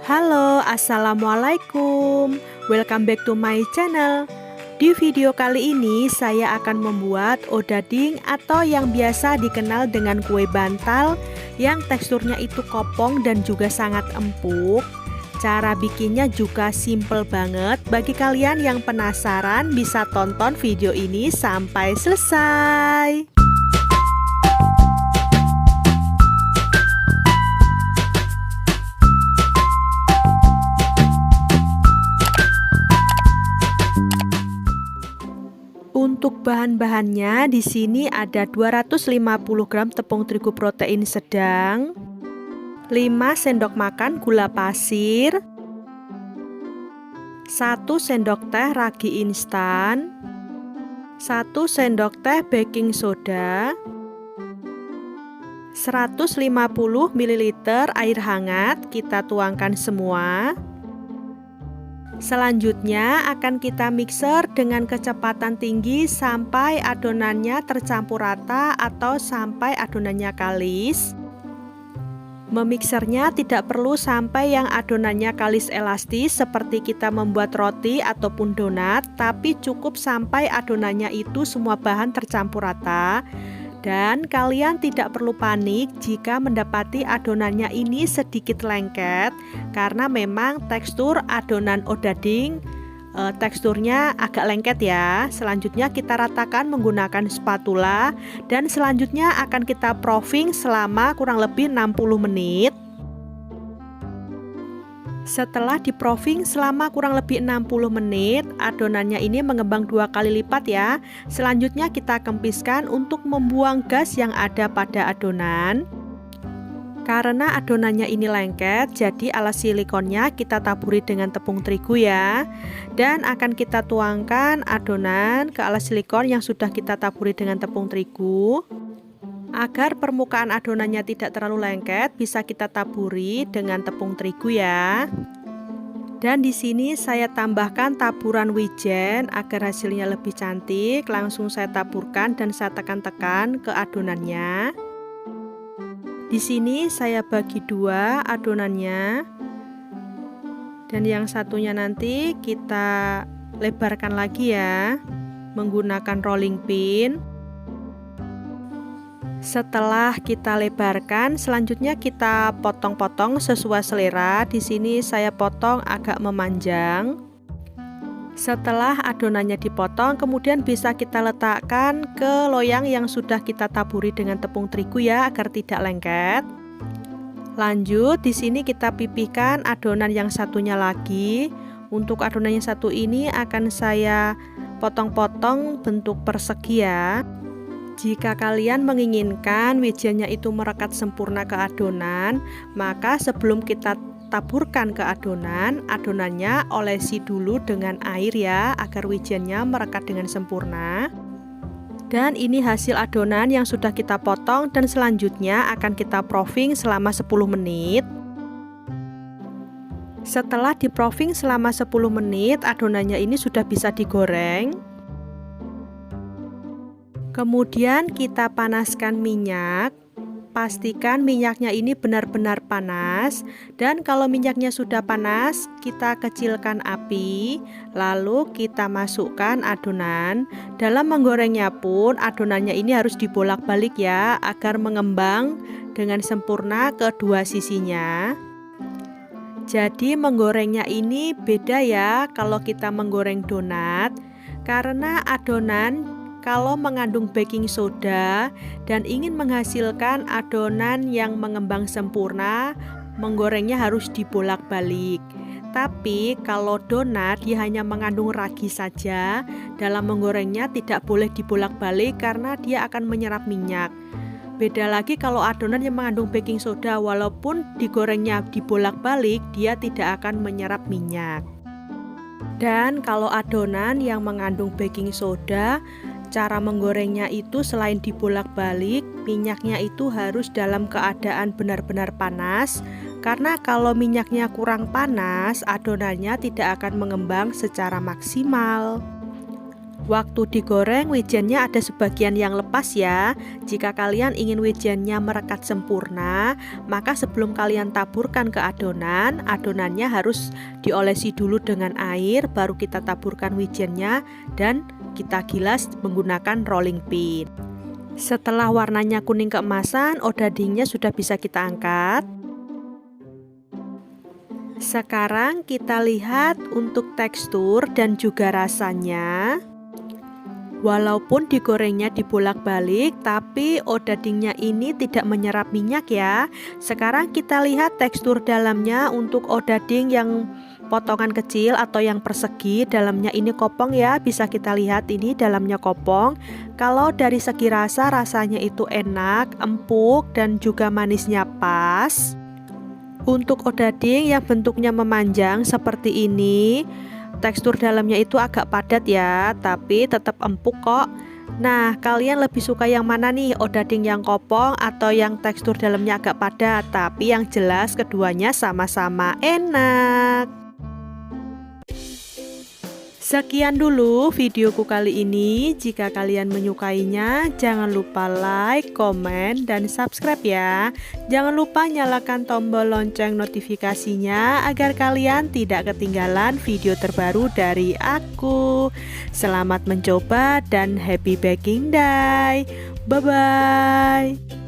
Halo, assalamualaikum. Welcome back to my channel. Di video kali ini saya akan membuat odading atau yang biasa dikenal dengan kue bantal yang teksturnya itu kopong dan juga sangat empuk. Cara bikinnya juga simple banget. Bagi kalian yang penasaran bisa tonton video ini sampai selesai. Untuk bahan-bahannya di sini ada 250 gram tepung terigu protein sedang, 5 sendok makan gula pasir, 1 sendok teh ragi instan, 1 sendok teh baking soda, 150 ml air hangat kita tuangkan semua. Selanjutnya akan kita mixer dengan kecepatan tinggi sampai adonannya tercampur rata atau sampai adonannya kalis. Memixernya tidak perlu sampai yang adonannya kalis elastis seperti kita membuat roti ataupun donat, tapi cukup sampai adonannya itu semua bahan tercampur rata. Dan kalian tidak perlu panik jika mendapati adonannya ini sedikit lengket, karena memang tekstur adonan odading teksturnya agak lengket ya. Selanjutnya kita ratakan menggunakan spatula dan selanjutnya akan kita proofing selama kurang lebih 60 menit. Setelah di proofing selama kurang lebih 60 menit, adonannya ini mengembang 2 kali lipat ya. Selanjutnya kita kempiskan untuk membuang gas yang ada pada adonan. Karena adonannya ini lengket, jadi alas silikonnya kita taburi dengan tepung terigu ya. Dan akan kita tuangkan adonan ke alas silikon yang sudah kita taburi dengan tepung terigu. Agar permukaan adonannya tidak terlalu lengket, bisa kita taburi dengan tepung terigu ya. Dan di sini saya tambahkan taburan wijen agar hasilnya lebih cantik. Langsung saya taburkan dan saya tekan-tekan ke adonannya. Di sini saya bagi 2 adonannya. Dan yang satunya nanti kita lebarkan lagi ya, menggunakan rolling pin. Setelah kita lebarkan, selanjutnya kita potong-potong sesuai selera. Di sini saya potong agak memanjang. Setelah adonannya dipotong, kemudian bisa kita letakkan ke loyang yang sudah kita taburi dengan tepung terigu ya, agar tidak lengket. Lanjut, di sini kita pipihkan adonan yang satunya lagi. Untuk adonan yang satu ini akan saya potong-potong bentuk persegi ya. Jika kalian menginginkan wijennya itu merekat sempurna ke adonan, maka sebelum kita taburkan ke adonan, adonannya olesi dulu dengan air ya, agar wijennya merekat dengan sempurna. Dan ini hasil adonan yang sudah kita potong dan selanjutnya akan kita proofing selama 10 menit. Setelah di proofing selama 10 menit, adonannya ini sudah bisa digoreng. Kemudian kita panaskan minyak. Pastikan minyaknya ini benar-benar panas. Dan kalau minyaknya sudah panas, kita kecilkan api. Lalu kita masukkan adonan. Dalam menggorengnya pun adonannya ini harus dibolak-balik ya, agar mengembang dengan sempurna kedua sisinya. Jadi menggorengnya ini beda ya kalau kita menggoreng donat. Karena adonan kalau mengandung baking soda dan ingin menghasilkan adonan yang mengembang sempurna, menggorengnya harus dibolak-balik. Tapi kalau donat dia hanya mengandung ragi saja, dalam menggorengnya tidak boleh dibolak-balik karena dia akan menyerap minyak. Beda lagi kalau adonan yang mengandung baking soda, walaupun digorengnya dibolak-balik, dia tidak akan menyerap minyak. Dan kalau adonan yang mengandung baking soda, cara menggorengnya itu selain dibolak-balik, minyaknya itu harus dalam keadaan benar-benar panas. Karena kalau minyaknya kurang panas, adonannya tidak akan mengembang secara maksimal. Waktu digoreng wijennya ada sebagian yang lepas ya. Jika kalian ingin wijennya merekat sempurna, maka sebelum kalian taburkan ke adonan, adonannya harus diolesi dulu dengan air, baru kita taburkan wijennya dan kita gilas menggunakan rolling pin. Setelah warnanya kuning keemasan, odadingnya sudah bisa kita angkat. Sekarang kita lihat untuk tekstur dan juga rasanya. Walaupun digorengnya dibolak-balik, tapi odadingnya ini tidak menyerap minyak ya. Sekarang kita lihat tekstur dalamnya. Untuk odading yang potongan kecil atau yang persegi, dalamnya ini kopong ya. Bisa kita lihat ini dalamnya kopong. Kalau dari segi rasa, rasanya itu enak, empuk, dan juga manisnya pas. Untuk odading yang bentuknya memanjang seperti ini, tekstur dalamnya itu agak padat ya, tapi tetap empuk kok. Nah, kalian lebih suka yang mana nih? Odading yang kopong atau yang tekstur dalamnya agak padat? Tapi yang jelas keduanya sama-sama enak. Sekian dulu videoku kali ini. Jika kalian menyukainya, jangan lupa like, komen, dan subscribe ya. Jangan lupa nyalakan tombol lonceng notifikasinya agar kalian tidak ketinggalan video terbaru dari aku. Selamat mencoba dan happy baking day. Bye-bye.